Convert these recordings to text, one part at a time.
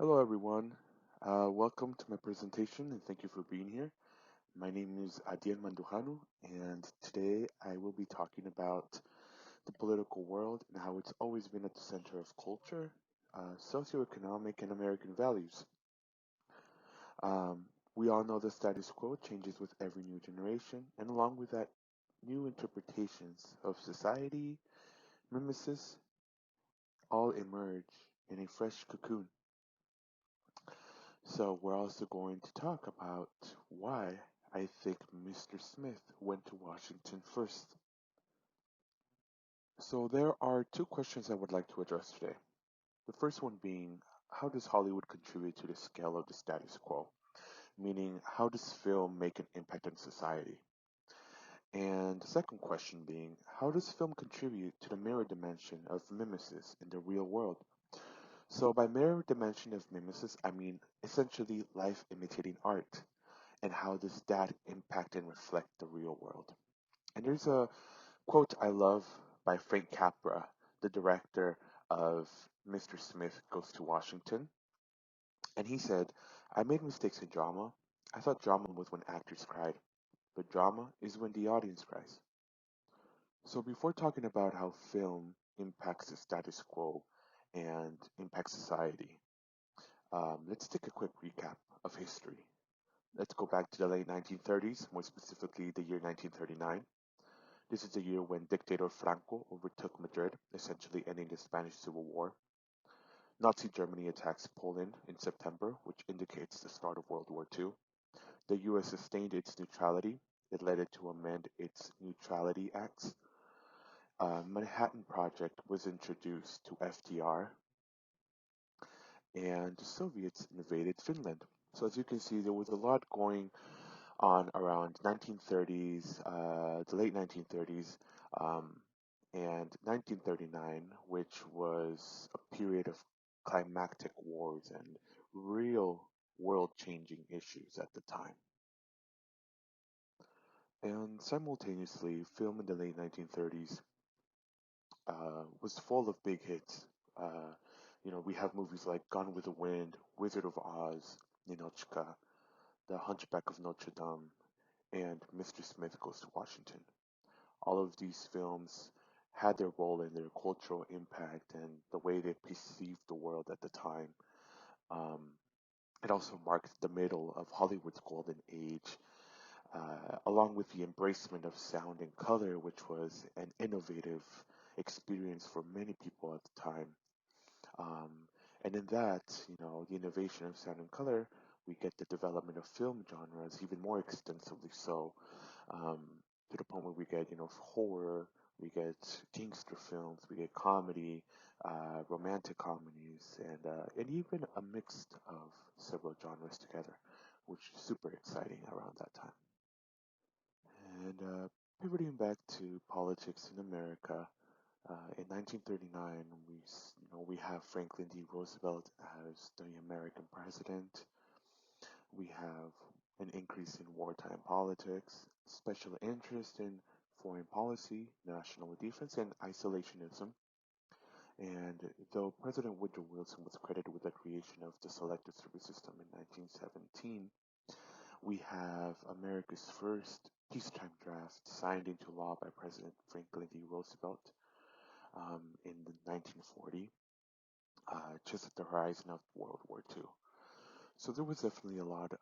Hello, everyone. Welcome to my presentation and thank you for being here. My name is Adiel Mandujano, and today I will be talking about the political world and how it's always been at the center of culture, socioeconomic, and American values. Um, we all know the status quo changes with every new generation, and along with that, new interpretations of society, mimesis, all emerge in a fresh cocoon. So we're also going to talk about why I think Mr. Smith went to Washington first. So there are two questions I would like to address today. The first one being, how does Hollywood contribute to the scale of the status quo? Meaning, how does film make an impact on society? And the second question being, how does film contribute to the mirror dimension of mimesis in the real world? So by mirror dimension of mimesis, I mean essentially life imitating art. And how does that impact and reflect the real world? And there's a quote I love by Frank Capra, the director of Mr. Smith Goes to Washington. And he said, I made mistakes in drama. I thought drama was when actors cried, but drama is when the audience cries. So before talking about how film impacts the status quo and impacts society, let's take a quick recap of history. Let's go back to the late 1930s, more specifically the year 1939. This is the year when dictator Franco overtook Madrid, essentially ending the Spanish Civil War. Nazi Germany attacks Poland in September, which indicates the start of World War II. The US sustained its neutrality. It led it to amend its Neutrality Acts. Manhattan Project was introduced to FDR, and the Soviets invaded Finland. So as you can see, there was a lot going on around 1930s, the late 1930s, um, and 1939, which was a period of climactic wars and real world-changing issues at the time. And simultaneously, film in the late 1930s was full of big hits. Uh, we have movies like Gone with the Wind, Wizard of Oz, Ninochka, The Hunchback of Notre Dame, and Mr. Smith Goes to Washington. All of these films had their role in their cultural impact and the way they perceived the world at the time. Um, it also marked the middle of Hollywood's golden age, along with the embracement of sound and color, which was an innovative experience for many people at the time. Um, and in that, the innovation of sound and color, we get the development of film genres even more extensively so, um, to the point where we get, horror, we get gangster films, we get comedy, romantic comedies, and even a mix of several genres together, which is super exciting around that time. And pivoting back to politics in America, in 1939, we have Franklin D. Roosevelt as the American president. We have an increase in wartime politics, special interest in foreign policy, national defense, and isolationism. And though President Woodrow Wilson was credited with the creation of the Selective Service System in 1917, we have America's first peacetime draft signed into law by President Franklin D. Roosevelt in 1940, just at the horizon of World War II. So there was definitely a lot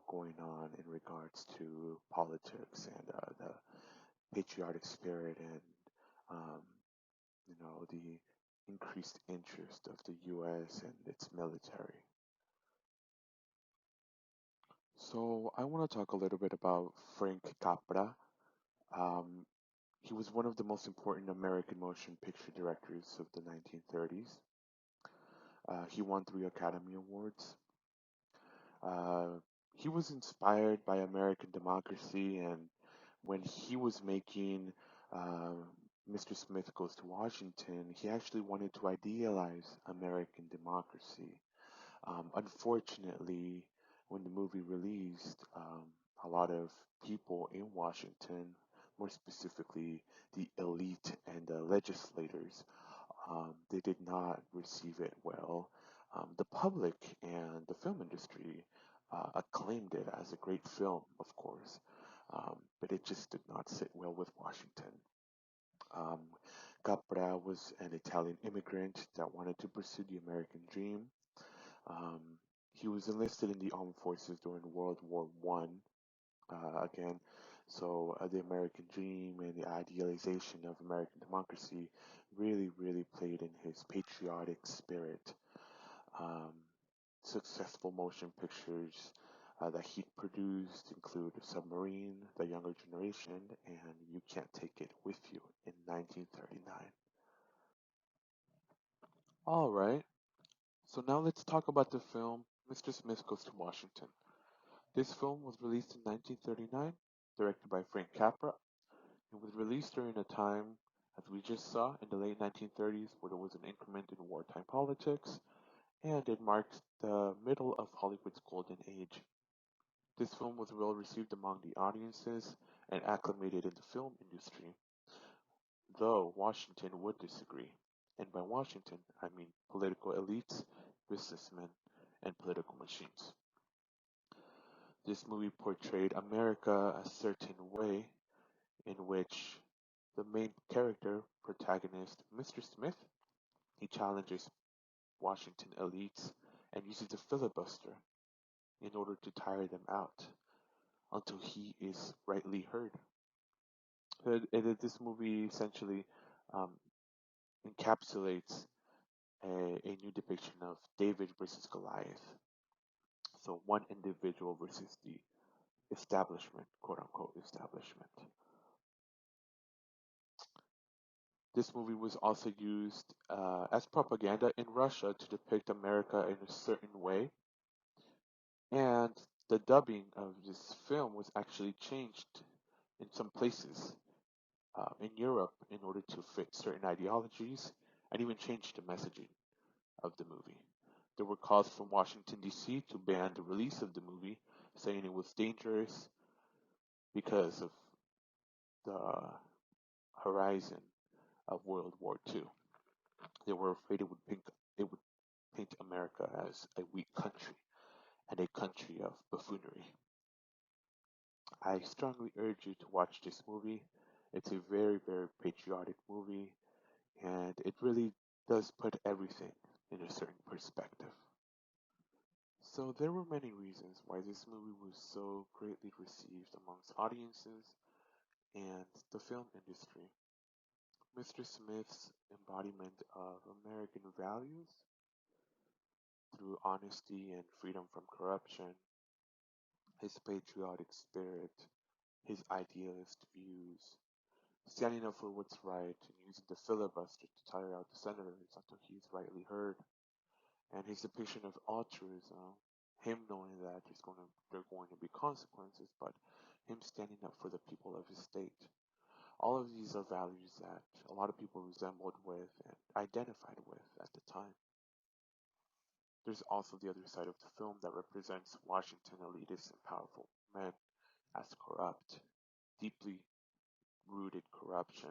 going on in regards to politics and the patriotic spirit and um, the increased interest of the U.S. and its military. So I want to talk a little bit about Frank Capra. Um, he was one of the most important American motion picture directors of the 1930s. He won 3 Academy Awards. Uh, he was inspired by American democracy, and when he was making uh, Mr. Smith Goes to Washington, he actually wanted to idealize American democracy. Unfortunately, when the movie released, a lot of people in Washington, more specifically the elite and the legislators, they did not receive it well. The public and the film industry acclaimed it as a great film, of course, but it just did not sit well with Washington. Um, Capra was an Italian immigrant that wanted to pursue the American dream. Um, he was enlisted in the armed forces during World War One. Again, so the American dream and the idealization of American democracy really, really played in his patriotic spirit. Um, Successful motion pictures that he produced include Submarine, The Younger Generation, and You Can't Take It With You in 1939. All right, so now let's talk about the film Mr. Smith Goes to Washington. This film was released in 1939, directed by Frank Capra. It was released during a time, as we just saw, in the late 1930s, where there was an increment in wartime politics, and it marked the middle of Hollywood's golden age. This film was well received among the audiences and acclimated in the film industry, though Washington would disagree. And by Washington, I mean political elites, businessmen, and political machines. This movie portrayed America a certain way in which the main character, protagonist, Mr. Smith, he challenges Washington elites and uses a filibuster in order to tire them out until he is rightly heard. This movie essentially um, encapsulates a new depiction of David versus Goliath. So one individual versus the establishment, quote unquote establishment. This movie was also used as propaganda in Russia to depict America in a certain way, and the dubbing of this film was actually changed in some places in Europe in order to fit certain ideologies and even change the messaging of the movie. There were calls from Washington, D.C. to ban the release of the movie, saying it was dangerous because of the horizon of World War II. They were afraid it would paint America as a weak country and a country of buffoonery. I strongly urge you to watch this movie. It's a very, very patriotic movie, and it really does put everything in a certain perspective. So there were many reasons why this movie was so greatly received amongst audiences and the film industry. Mr. Smith's embodiment of American values through honesty and freedom from corruption, his patriotic spirit, his idealist views, standing up for what's right and using the filibuster to tire out the senators until he's rightly heard, and his depiction of altruism, him knowing that there are going to be consequences, but him standing up for the people of his state. All of these are values that a lot of people resembled with and identified with at the time. There's also the other side of the film that represents Washington elitist and powerful men as corrupt, deeply rooted corruption,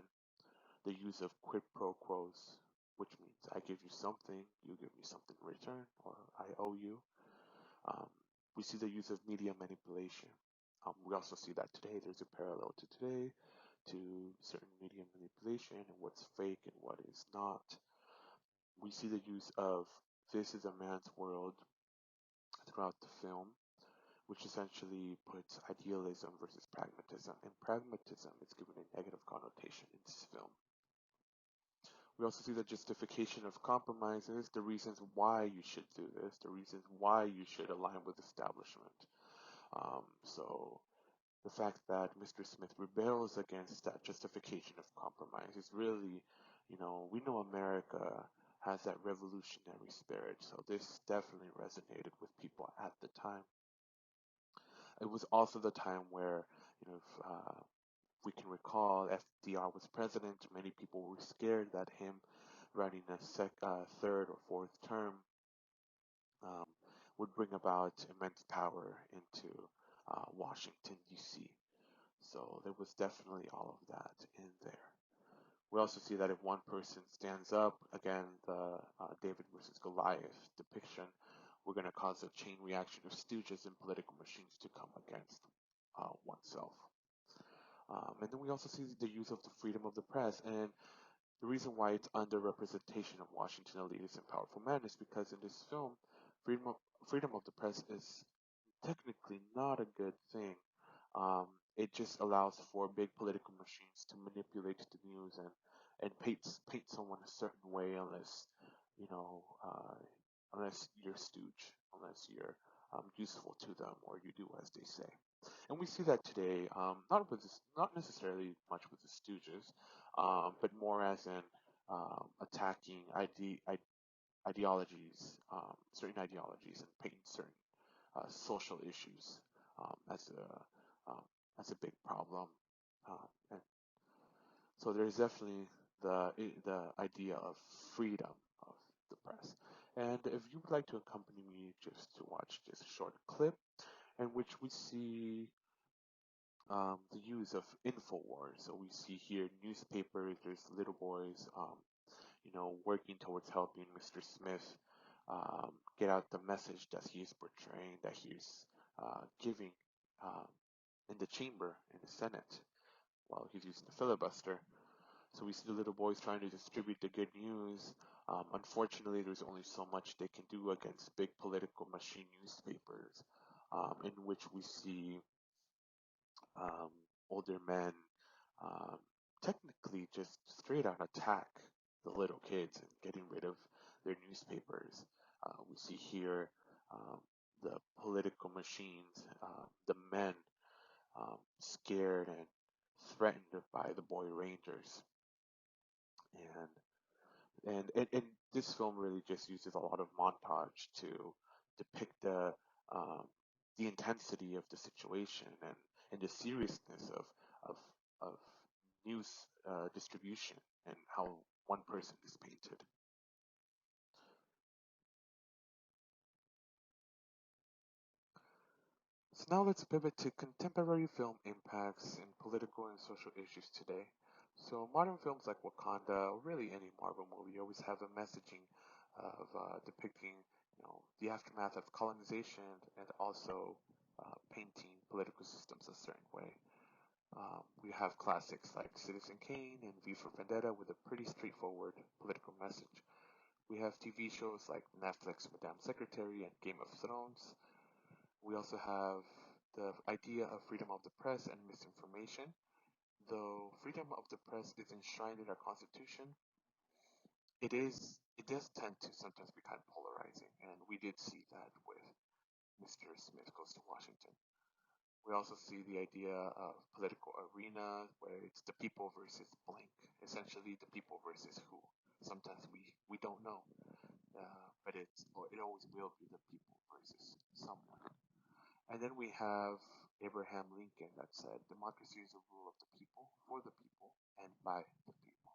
the use of quid pro quos, which means I give you something, you give me something in return, or I owe you. Um, we see the use of media manipulation. We also see that today. There's a parallel to today to certain media manipulation and what's fake and what is not. We see the use of this is a man's world throughout the film, which essentially puts idealism versus pragmatism. And pragmatism is given a negative connotation in this film. We also see the justification of compromises, the reasons why you should do this, the reasons why you should align with establishment. So the fact that Mr. Smith rebels against that justification of compromise is really, we know America has that revolutionary spirit, so this definitely resonated with people at the time. It was also the time where, if we can recall, FDR was president. Many people were scared that him running a third or fourth term um, would bring about immense power into Washington, D.C. So there was definitely all of that in there. We also see that if one person stands up, again, the David versus Goliath depiction, we're going to cause a chain reaction of stooges and political machines to come against oneself. And then we also see the use of the freedom of the press. And the reason why it's underrepresentation of Washington elitists and powerful men is because in this film, freedom of, freedom of the press is technically not a good thing. Um, it just allows for big political machines to manipulate the news and paint someone a certain way unless you know unless you're stooge, unless you're useful to them or you do as they say. And we see that today, not necessarily much with the stooges, but more as in attacking ideologies, certain ideologies, and painting certain social issues um, as a as a big problem. And so there's definitely the idea of freedom of the press. And if you would like to accompany me just to watch this short clip in which we see the use of InfoWars. So we see here newspapers, there's little boys, working towards helping Mr. Smith get out the message that he is portraying, that he is giving um, in the chamber, in the Senate, while he's using the filibuster. So we see the little boys trying to distribute the good news. Unfortunately, there's only so much they can do against big political machine newspapers, in which we see um, older men um, technically just straight out attack the little kids and getting rid of their newspapers. We see here um, the political machines, the men scared and threatened by the boy rangers. And this film really just uses a lot of montage to depict um, the intensity of the situation and the seriousness of of news distribution and how one person is painted. So now let's pivot to contemporary film impacts in political and social issues today. So modern films like Wakanda, or really any Marvel movie, always have a messaging of depicting, the aftermath of colonization and also painting political systems a certain way. We have classics like Citizen Kane and V for Vendetta with a pretty straightforward political message. We have TV shows like Netflix Madame Secretary and Game of Thrones. We also have the idea of freedom of the press and misinformation. Though freedom of the press is enshrined in our Constitution, it does tend to sometimes be kind of polarizing, and we did see that with Mr. Smith Goes to Washington. We also see the idea of political arena where it's the people versus blank, essentially the people versus who. Sometimes we don't know, but it always will be the people versus someone. And then we have Abraham Lincoln that said, democracy is the rule of the people, for the people, and by the people.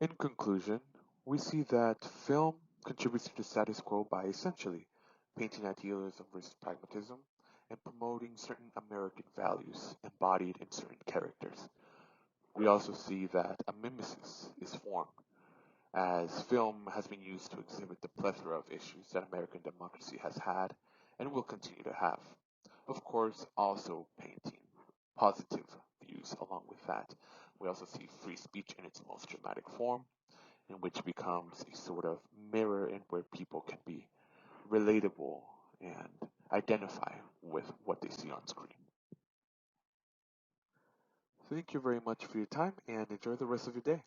In conclusion, we see that film contributes to the status quo by essentially painting idealism versus pragmatism and promoting certain American values embodied in certain characters. We also see that a mimesis is formed as film has been used to exhibit the plethora of issues that American democracy has had and will continue to have. Of course, also painting positive views along with that. We also see free speech in its most dramatic form, in which becomes a sort of mirror in where people can be relatable and identify with what they see on screen. Thank you very much for your time and enjoy the rest of your day.